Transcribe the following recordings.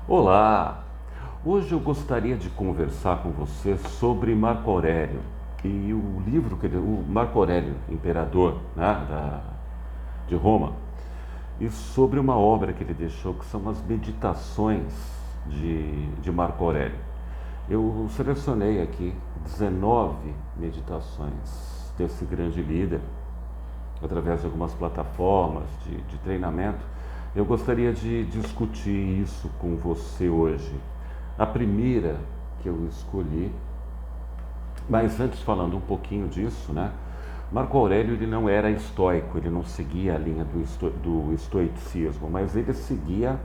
Olá! Hoje eu gostaria de conversar com você sobre Marco Aurélio e o livro o Marco Aurélio, imperador, né, de Roma, e sobre uma obra que ele deixou que são as Meditações de Marco Aurélio. Eu selecionei aqui 19 meditações desse grande líder através de algumas plataformas de treinamento. Eu gostaria de discutir isso com você hoje. A primeira que eu escolhi, mas antes falando um pouquinho disso, né? Marco Aurélio ele não era estoico, ele não seguia a linha do estoicismo, mas ele seguia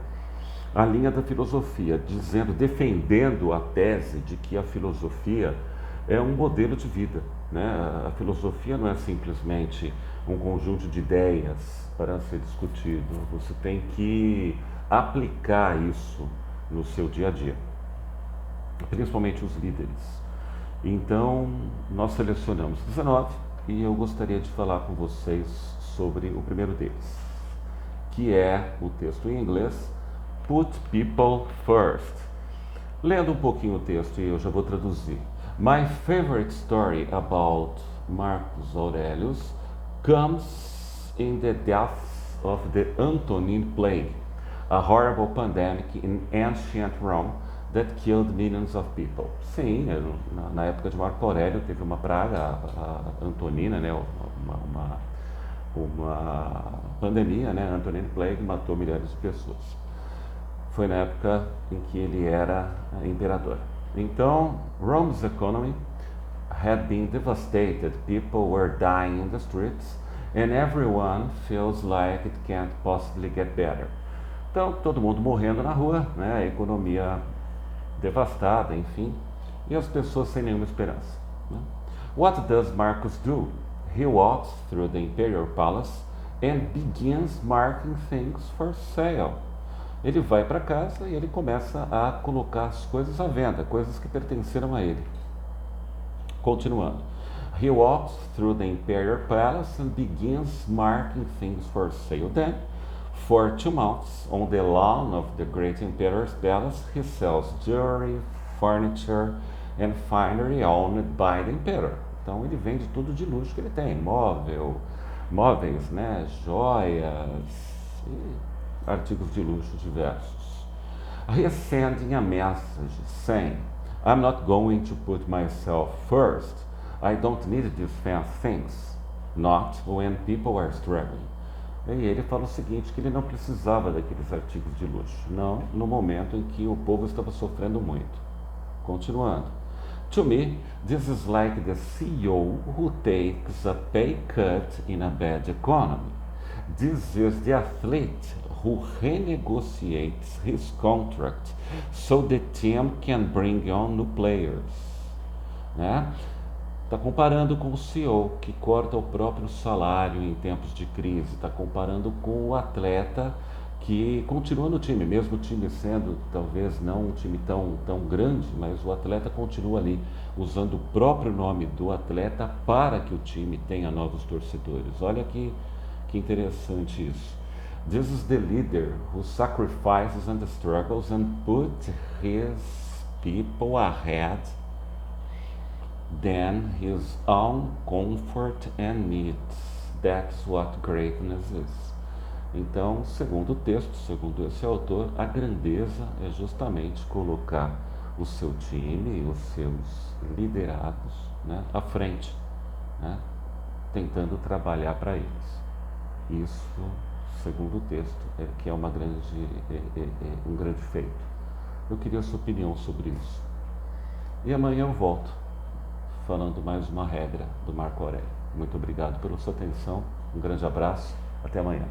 a linha da filosofia, defendendo a tese de que a filosofia é um modelo de vida, né? A filosofia não é simplesmente um conjunto de ideias para ser discutido, você tem que aplicar isso no seu dia a dia, principalmente os líderes. Então, nós selecionamos 19 e eu gostaria de falar com vocês sobre o primeiro deles, que é o texto em inglês Put People First. Lendo um pouquinho o texto, e eu já vou traduzir. My favorite story about Marcus Aurelius comes in the death of the Antonine Plague, a horrible pandemic in ancient Rome that killed millions of people. Sim, na época de Marco Aurélio teve uma praga, a Antonina, né, uma pandemia, né, Antonine Plague, matou milhares de pessoas. Foi na época em que ele era imperador. Então, Rome's economy had been devastated. People were dying in the streets and everyone feels like it can't possibly get better. Então, todo mundo morrendo na rua, né? A economia devastada, enfim, e as pessoas sem nenhuma esperança, né? What does Marcus do? He walks through the imperial palace and begins marking things for sale. Ele vai para casa e ele começa a colocar as coisas à venda, coisas que pertenceram a ele. Continuando. He walks through the imperial palace and begins marking things for sale. Then, for 2 months, on the lawn of the great emperor's palace, he sells jewelry, furniture and finery owned by the emperor. Então ele vende tudo de luxo que ele tem, móveis, né, joias e artigos de luxo diversos. He is sending a message saying, I'm not going to put myself first. I don't need these fancy things. Not when people are struggling. E ele fala o seguinte, que ele não precisava daqueles artigos de luxo, não no momento em que o povo estava sofrendo muito. Continuando. To me, this is like the CEO who takes a pay cut in a bad economy. This is the athlete who renegotiates his contract so the team can bring on new players. Né? Está comparando com o CEO que corta o próprio salário em tempos de crise. Está comparando com o atleta que continua no time, mesmo o time sendo talvez não um time tão grande, mas o atleta continua ali, usando o próprio nome do atleta para que o time tenha novos torcedores. Olha que interessante isso. This is the leader who sacrifices and struggles and puts his people ahead than his own comfort and needs. That's what greatness is. Então, segundo o texto, segundo esse autor, a grandeza é justamente colocar o seu time e os seus liderados, né, à frente, né, tentando trabalhar para eles. Isso, segundo o texto, que é um grande feito. Eu queria a sua opinião sobre isso. E amanhã eu volto falando mais uma regra do Marco Aurélio. Muito obrigado pela sua atenção, um grande abraço, até amanhã.